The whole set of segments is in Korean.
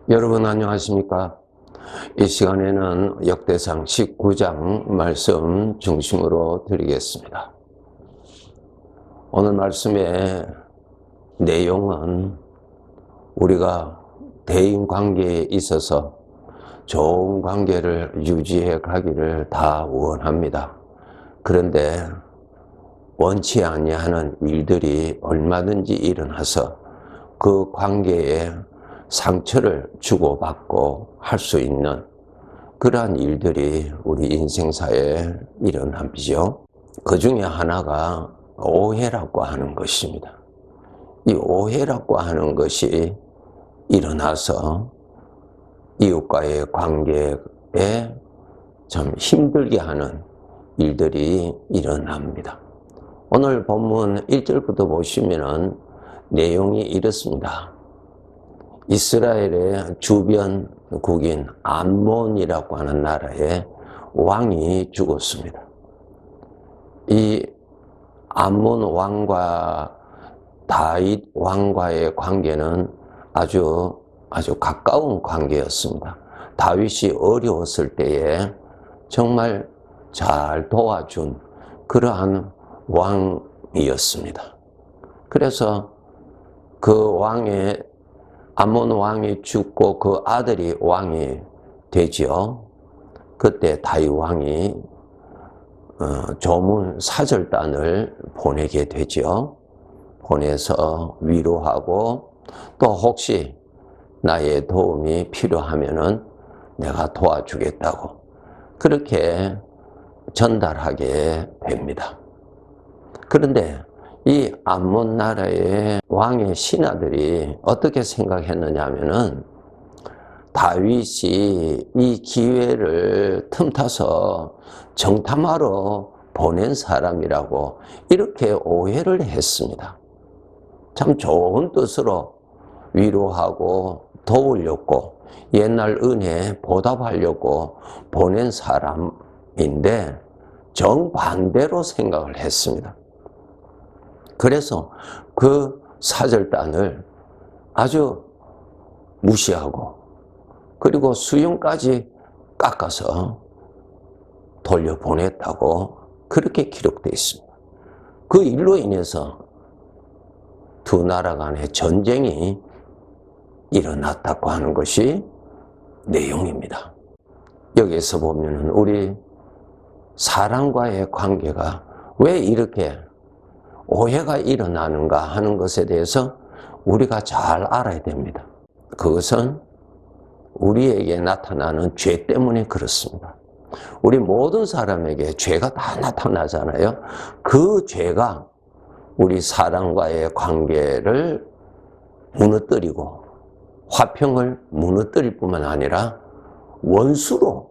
여러분 안녕하십니까? 이 시간에는 역대상 19장 말씀 중심으로 드리겠습니다. 오늘 말씀의 내용은 우리가 대인 관계에 있어서 좋은 관계를 유지해 가기를 다 원합니다. 그런데 원치 아니하는 일들이 얼마든지 일어나서 그 관계에 상처를 주고받고 할 수 있는 그러한 일들이 우리 인생사에 일어나죠. 그 중에 하나가 오해라고 하는 것입니다. 이 오해라고 하는 것이 일어나서 이웃과의 관계에 참 힘들게 하는 일들이 일어납니다. 오늘 본문 1절부터 보시면은 내용이 이렇습니다. 이스라엘의 주변국인 암몬이라고 하는 나라의 왕이 죽었습니다. 이 암몬 왕과 다윗 왕과의 관계는 아주 가까운 관계였습니다. 다윗이 어려웠을 때에 정말 잘 도와준 그러한 왕이었습니다. 그래서 그 암몬 왕이 죽고 그 아들이 왕이 되죠. 그때 다윗 왕이 조문 사절단을 보내게 되죠. 보내서 위로하고 또 혹시 나의 도움이 필요하면은 내가 도와주겠다고 그렇게 전달하게 됩니다. 그런데 이 암몬 나라의 왕의 신하들이 어떻게 생각했느냐 하면은 다윗이 이 기회를 틈타서 정탐하러 보낸 사람이라고 이렇게 오해를 했습니다. 참 좋은 뜻으로 위로하고 도우려고 옛날 은혜 보답하려고 보낸 사람인데 정반대로 생각을 했습니다. 그래서 그 사절단을 아주 무시하고 그리고 수용까지 깎아서 돌려보냈다고 그렇게 기록되어 있습니다. 그 일로 인해서 두 나라 간의 전쟁이 일어났다고 하는 것이 내용입니다. 여기에서 보면 우리 사람과의 관계가 왜 이렇게 오해가 일어나는가 하는 것에 대해서 우리가 잘 알아야 됩니다. 그것은 우리에게 나타나는 죄 때문에 그렇습니다. 우리 모든 사람에게 죄가 다 나타나잖아요. 그 죄가 우리 사람과의 관계를 무너뜨리고 화평을 무너뜨릴 뿐만 아니라 원수로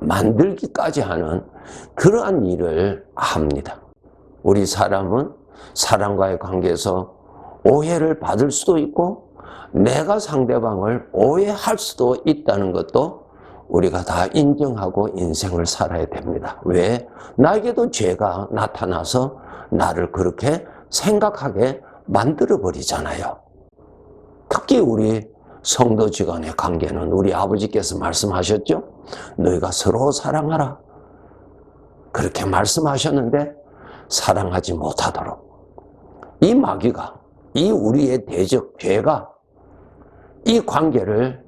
만들기까지 하는 그러한 일을 합니다. 우리 사람은 사람과의 관계에서 오해를 받을 수도 있고 내가 상대방을 오해할 수도 있다는 것도 우리가 다 인정하고 인생을 살아야 됩니다. 왜? 나에게도 죄가 나타나서 나를 그렇게 생각하게 만들어버리잖아요. 특히 우리 성도지간의 관계는 우리 아버지께서 말씀하셨죠? 너희가 서로 사랑하라. 그렇게 말씀하셨는데 사랑하지 못하도록 이 마귀가, 이 우리의 대적 죄가 이 관계를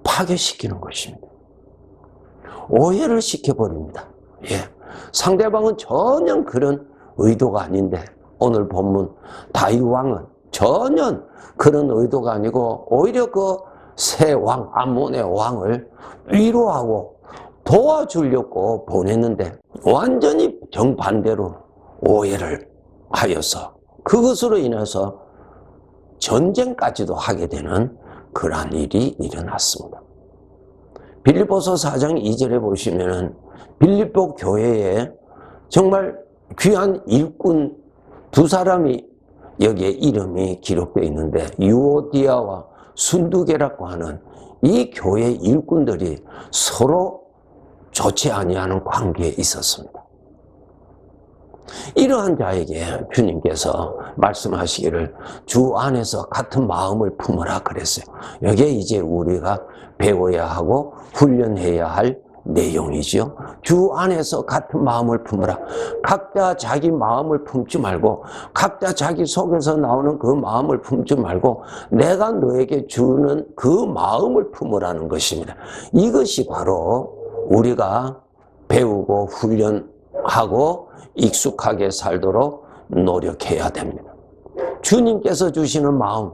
파괴시키는 것입니다. 오해를 시켜버립니다. 예. 상대방은 전혀 그런 의도가 아닌데 오늘 본문 다윗 왕은 전혀 그런 의도가 아니고 오히려 그 새 왕, 암몬의 왕을 위로하고 도와주려고 보냈는데 완전히 정반대로 오해를 하여서 그것으로 인해서 전쟁까지도 하게 되는 그러한 일이 일어났습니다. 빌립보서 4장 2절에 보시면은 빌립보 교회에 정말 귀한 일꾼 두 사람이 여기에 이름이 기록되어 있는데 유오디아와 순두계라고 하는 이 교회 일꾼들이 서로 좋지 아니하는 관계에 있었습니다. 이러한 자에게 주님께서 말씀하시기를 주 안에서 같은 마음을 품으라 그랬어요. 이게 이제 우리가 배워야 하고 훈련해야 할 내용이지요. 주 안에서 같은 마음을 품으라. 각자 자기 마음을 품지 말고, 각자 자기 속에서 나오는 그 마음을 품지 말고 내가 너에게 주는 그 마음을 품으라는 것입니다. 이것이 바로 우리가 배우고 훈련하고 익숙하게 살도록 노력해야 됩니다. 주님께서 주시는 마음,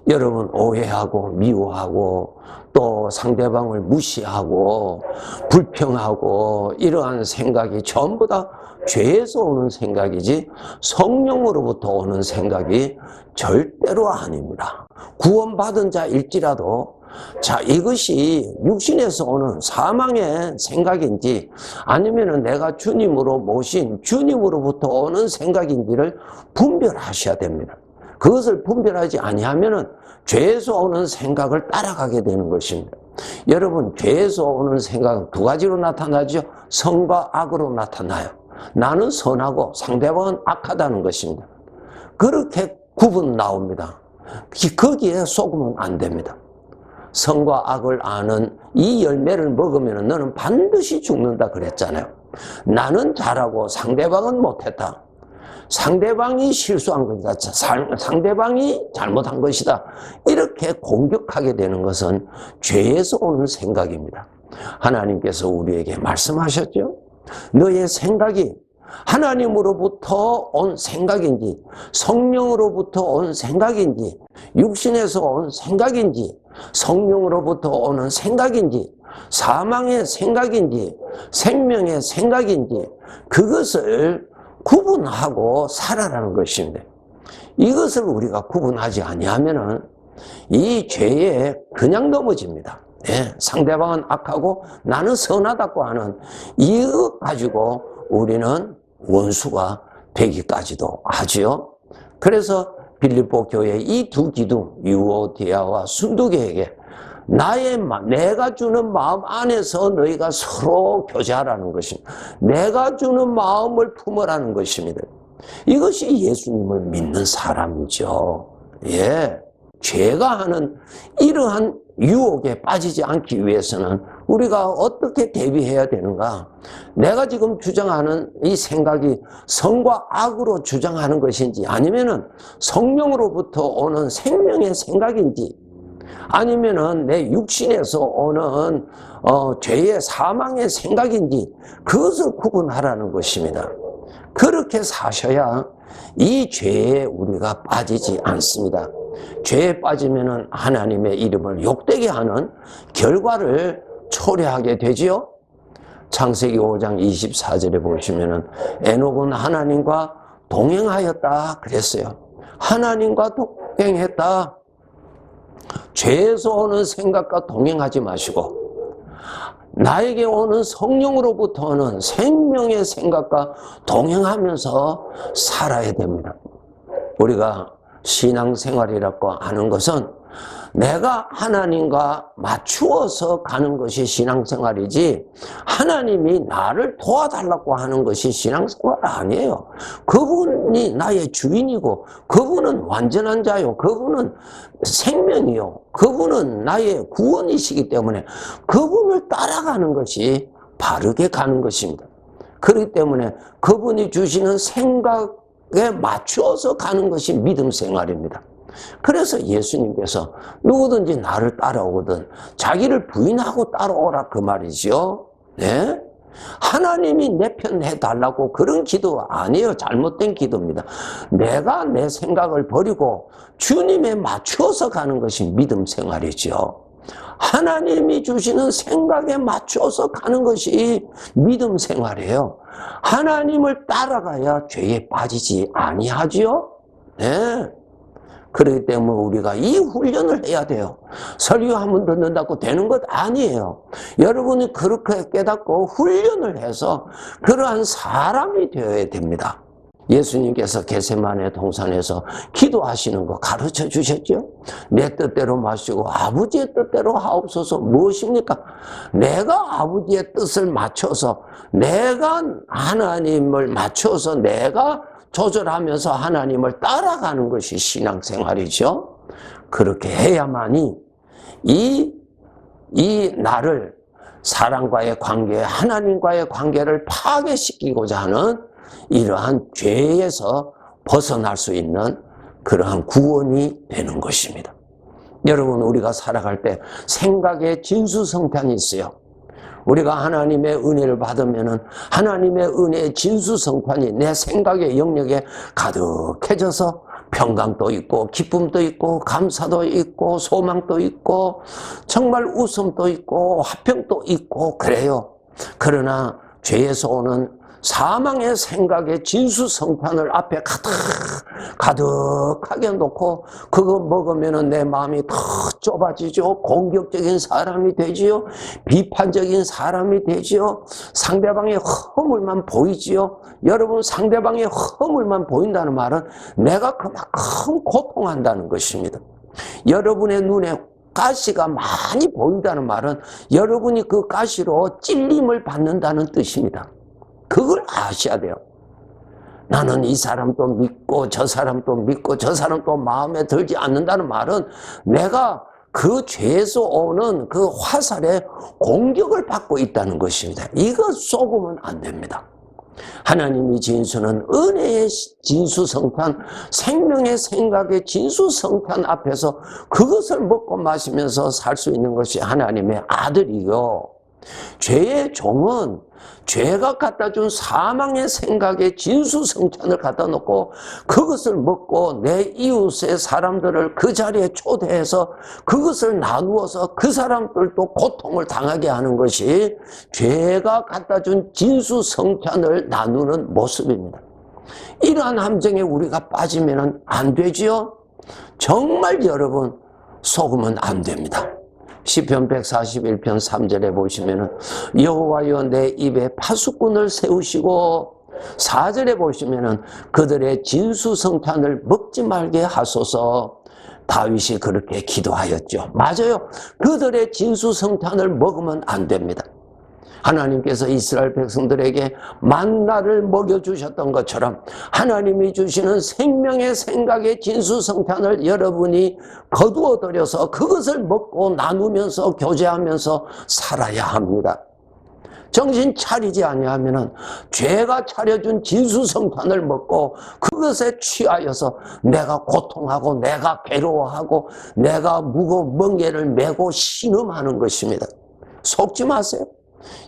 여러분 오해하고 미워하고 또 상대방을 무시하고 불평하고 이러한 생각이 전부 다 죄에서 오는 생각이지 성령으로부터 오는 생각이 절대로 아닙니다. 구원받은 자일지라도 자, 이것이 육신에서 오는 사망의 생각인지 아니면 내가 주님으로 모신 주님으로부터 오는 생각인지를 분별하셔야 됩니다. 그것을 분별하지 아니하면은 죄에서 오는 생각을 따라가게 되는 것입니다. 여러분, 죄에서 오는 생각은 두 가지로 나타나죠. 선과 악으로 나타나요. 나는 선하고 상대방은 악하다는 것입니다. 그렇게 구분 나옵니다. 거기에 속으면 안 됩니다. 선과 악을 아는 이 열매를 먹으면 너는 반드시 죽는다 그랬잖아요. 나는 잘하고 상대방은 못했다. 상대방이 실수한 것이다. 상대방이 잘못한 것이다. 이렇게 공격하게 되는 것은 죄에서 오는 생각입니다. 하나님께서 우리에게 말씀하셨죠. 너의 생각이 하나님으로부터 온 생각인지 성령으로부터 온 생각인지 육신에서 온 생각인지 성령으로부터 오는 생각인지 사망의 생각인지 생명의 생각인지 그것을 구분하고 살아라는 것입니다. 이것을 우리가 구분하지 아니하면은 이 죄에 그냥 넘어집니다. 네, 상대방은 악하고 나는 선하다고 하는 이것 가지고 우리는 원수가 되기까지도 하지요. 그래서 빌립보 교회 이 두 기둥 유오디아와 순두계에게 내가 주는 마음 안에서 너희가 서로 교제하라는 것입니다. 내가 주는 마음을 품으라는 것입니다. 이것이 예수님을 믿는 사람이죠. 예. 죄가 하는 이러한 유혹에 빠지지 않기 위해서는 우리가 어떻게 대비해야 되는가? 내가 지금 주장하는 이 생각이 선과 악으로 주장하는 것인지 아니면은 성령으로부터 오는 생명의 생각인지 아니면은 내 육신에서 오는 죄의 사망의 생각인지 그것을 구분하라는 것입니다. 그렇게 사셔야 이 죄에 우리가 빠지지 않습니다. 죄에 빠지면은 하나님의 이름을 욕되게 하는 결과를 초래하게 되지요. 창세기 5장 24절에 보시면은 에녹은 하나님과 동행하였다 그랬어요. 하나님과 동행했다. 죄에서 오는 생각과 동행하지 마시고 나에게 오는 성령으로부터 오는 생명의 생각과 동행하면서 살아야 됩니다. 우리가 신앙생활이라고 하는 것은 내가 하나님과 맞추어서 가는 것이 신앙생활이지 하나님이 나를 도와달라고 하는 것이 신앙생활 아니에요. 그분이 나의 주인이고 그분은 완전한 자요. 그분은 생명이요. 그분은 나의 구원이시기 때문에 그분을 따라가는 것이 바르게 가는 것입니다. 그렇기 때문에 그분이 주시는 생각에 맞추어서 가는 것이 믿음 생활입니다. 그래서 예수님께서 누구든지 나를 따라오거든 자기를 부인하고 따라오라 그 말이죠. 네? 하나님이 내 편 해달라고 그런 기도 아니에요. 잘못된 기도입니다. 내가 내 생각을 버리고 주님에 맞추어서 가는 것이 믿음 생활이죠. 하나님이 주시는 생각에 맞춰서 가는 것이 믿음 생활이에요. 하나님을 따라가야 죄에 빠지지 아니하지요. 네. 그렇기 때문에 우리가 이 훈련을 해야 돼요. 설교 한 번 듣는다고 되는 것 아니에요. 여러분이 그렇게 깨닫고 훈련을 해서 그러한 사람이 되어야 됩니다. 예수님께서 겟세마네 동산에서 기도하시는 거 가르쳐 주셨죠? 내 뜻대로 마시고 아버지의 뜻대로 하옵소서. 무엇입니까? 내가 아버지의 뜻을 맞춰서, 내가 하나님을 맞춰서 내가 조절하면서 하나님을 따라가는 것이 신앙생활이죠. 그렇게 해야만이 이 나를 사랑과의 관계, 하나님과의 관계를 파괴시키고자 하는 이러한 죄에서 벗어날 수 있는 그러한 구원이 되는 것입니다. 여러분, 우리가 살아갈 때 생각의 진수성찬이 있어요. 우리가 하나님의 은혜를 받으면은 하나님의 은혜의 진수성찬이 내 생각의 영역에 가득해져서 평강도 있고 기쁨도 있고 감사도 있고 소망도 있고 정말 웃음도 있고 화평도 있고 그래요. 그러나 죄에서 오는 사망의 생각의 진수성찬을 앞에 가득하게 놓고 그거 먹으면 내 마음이 더 좁아지죠. 공격적인 사람이 되지요. 비판적인 사람이 되지요. 상대방의 허물만 보이지요. 여러분, 상대방의 허물만 보인다는 말은 내가 그만큼 고통한다는 것입니다. 여러분의 눈에 가시가 많이 보인다는 말은 여러분이 그 가시로 찔림을 받는다는 뜻입니다. 그걸 아셔야 돼요. 나는 이 사람도 믿고 저 사람도 믿고 저 사람도 마음에 들지 않는다는 말은 내가 그 죄에서 오는 그 화살에 공격을 받고 있다는 것입니다. 이거 쏘으면 안 됩니다. 하나님이 진수는 은혜의 진수성찬, 생명의 생각의 진수성찬 앞에서 그것을 먹고 마시면서 살 수 있는 것이 하나님의 아들이요. 죄의 종은 죄가 갖다 준 사망의 생각에 진수성찬을 갖다 놓고 그것을 먹고 내 이웃의 사람들을 그 자리에 초대해서 그것을 나누어서 그 사람들도 고통을 당하게 하는 것이 죄가 갖다 준 진수성찬을 나누는 모습입니다. 이러한 함정에 우리가 빠지면 안 되지요. 정말 여러분, 속으면 안 됩니다. 시편 141편 3절에 보시면은 여호와여 내 입에 파수꾼을 세우시고 4절에 보시면은 그들의 진수성찬을 먹지 말게 하소서. 다윗이 그렇게 기도하였죠. 맞아요. 그들의 진수성찬을 먹으면 안 됩니다. 하나님께서 이스라엘 백성들에게 만나를 먹여주셨던 것처럼 하나님이 주시는 생명의 생각의 진수성찬을 여러분이 거두어들여서 그것을 먹고 나누면서 교제하면서 살아야 합니다. 정신 차리지 아니하면 죄가 차려준 진수성찬을 먹고 그것에 취하여서 내가 고통하고 내가 괴로워하고 내가 무거운 멍에를 메고 신음하는 것입니다. 속지 마세요.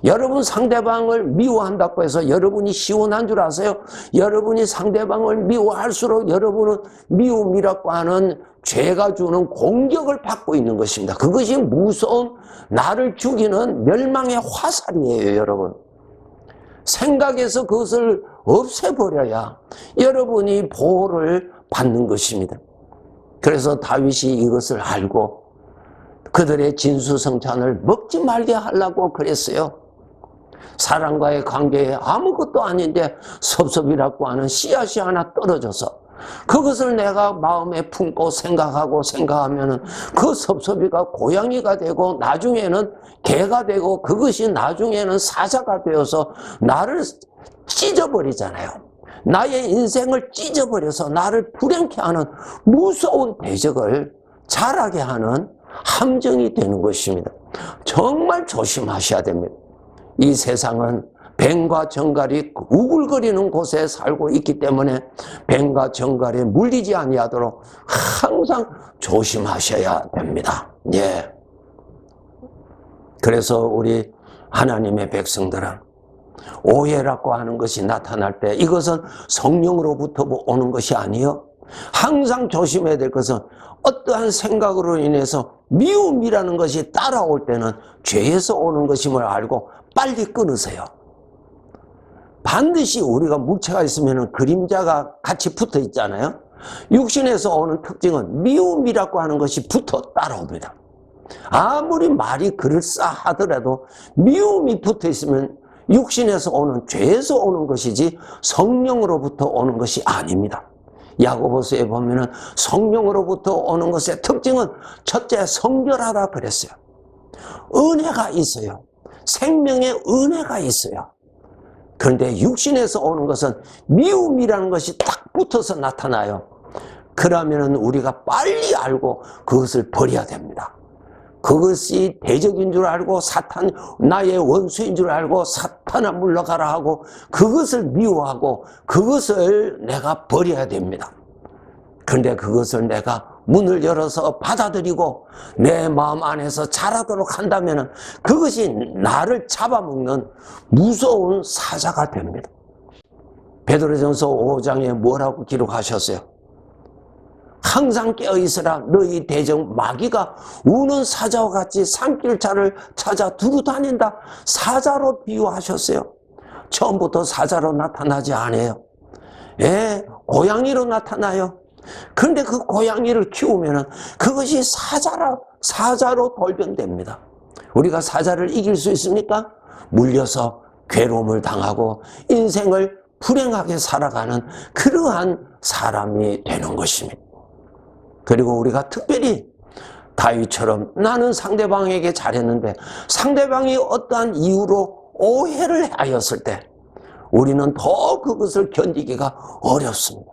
여러분 상대방을 미워한다고 해서 여러분이 시원한 줄 아세요? 여러분이 상대방을 미워할수록 여러분은 미움이라고 하는 죄가 주는 공격을 받고 있는 것입니다. 그것이 무서운 나를 죽이는 멸망의 화살이에요, 여러분. 생각에서 그것을 없애버려야 여러분이 보호를 받는 것입니다. 그래서 다윗이 이것을 알고 그들의 진수성찬을 먹지 말게 하려고 그랬어요. 사람과의 관계에 아무것도 아닌데 섭섭이라고 하는 씨앗이 하나 떨어져서 그것을 내가 마음에 품고 생각하면 그 섭섭이가 고양이가 되고 나중에는 개가 되고 그것이 나중에는 사자가 되어서 나를 찢어버리잖아요. 나의 인생을 찢어버려서 나를 불행케 하는 무서운 대적을 자라게 하는 함정이 되는 것입니다. 정말 조심하셔야 됩니다. 이 세상은 뱀과 정갈이 우글거리는 곳에 살고 있기 때문에 뱀과 정갈에 물리지 아니하도록 항상 조심하셔야 됩니다. 예. 그래서 우리 하나님의 백성들은 오해라고 하는 것이 나타날 때 이것은 성령으로부터 오는 것이 아니요. 항상 조심해야 될 것은 어떠한 생각으로 인해서 미움이라는 것이 따라올 때는 죄에서 오는 것임을 알고 빨리 끊으세요. 반드시 우리가 물체가 있으면 그림자가 같이 붙어 있잖아요. 육신에서 오는 특징은 미움이라고 하는 것이 붙어 따라옵니다. 아무리 말이 그럴싸하더라도 미움이 붙어 있으면 육신에서 오는 죄에서 오는 것이지 성령으로부터 오는 것이 아닙니다. 야고보서에 보면은 성령으로부터 오는 것의 특징은 첫째, 성결하다 그랬어요. 은혜가 있어요. 생명의 은혜가 있어요. 그런데 육신에서 오는 것은 미움이라는 것이 딱 붙어서 나타나요. 그러면은 우리가 빨리 알고 그것을 버려야 됩니다. 그것이 대적인 줄 알고 사탄, 나의 원수인 줄 알고 사탄아 물러가라 하고 그것을 미워하고 그것을 내가 버려야 됩니다. 그런데 그것을 내가 문을 열어서 받아들이고 내 마음 안에서 자라도록 한다면 그것이 나를 잡아먹는 무서운 사자가 됩니다. 베드로전서 5장에 뭐라고 기록하셨어요? 항상 깨어있으라. 너희 대적 마귀가 우는 사자와 같이 산길자를 찾아 두루 다닌다. 사자로 비유하셨어요. 처음부터 사자로 나타나지 않아요. 예, 고양이로 나타나요. 그런데 그 고양이를 키우면은 그것이 사자로 돌변됩니다. 우리가 사자를 이길 수 있습니까? 물려서 괴로움을 당하고 인생을 불행하게 살아가는 그러한 사람이 되는 것입니다. 그리고 우리가 특별히 다윗처럼 나는 상대방에게 잘했는데 상대방이 어떠한 이유로 오해를 하였을 때 우리는 더 그것을 견디기가 어렵습니다.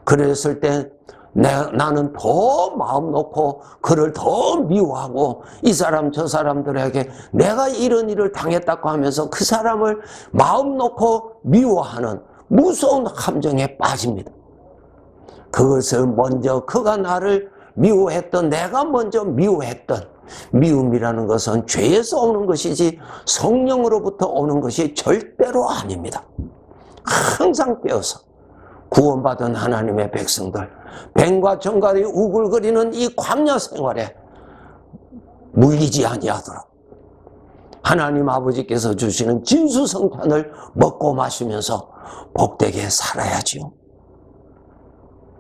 그랬을 때 나는 더 마음 놓고 그를 더 미워하고 이 사람 저 사람들에게 내가 이런 일을 당했다고 하면서 그 사람을 마음 놓고 미워하는 무서운 함정에 빠집니다. 그것을 먼저 그가 나를 미워했던 내가 먼저 미워했던 미움이라는 것은 죄에서 오는 것이지 성령으로부터 오는 것이 절대로 아닙니다. 항상 깨어서 구원받은 하나님의 백성들, 뱀과 정갈이 우글거리는 이 광야 생활에 물리지 아니하도록 하나님 아버지께서 주시는 진수성찬을 먹고 마시면서 복되게 살아야지요.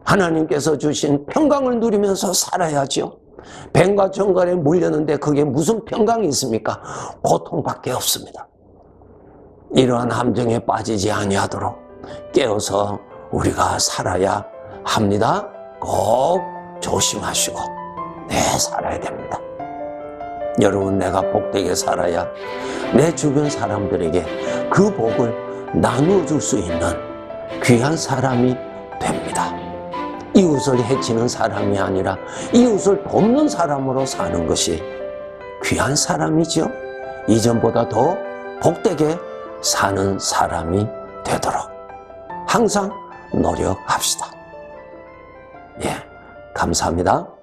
하나님께서 주신 평강을 누리면서 살아야지요. 뱀과 정갈에 물렸는데 그게 무슨 평강이 있습니까? 고통밖에 없습니다. 이러한 함정에 빠지지 아니하도록 깨어서 우리가 살아야 합니다. 꼭 조심하시고 살아야 됩니다. 여러분, 내가 복되게 살아야 내 주변 사람들에게 그 복을 나누어줄 수 있는 귀한 사람이 됩니다. 이웃을 해치는 사람이 아니라 이웃을 돕는 사람으로 사는 것이 귀한 사람이죠. 이전보다 더 복되게 사는 사람이 되도록 항상 노력합시다. 감사합니다.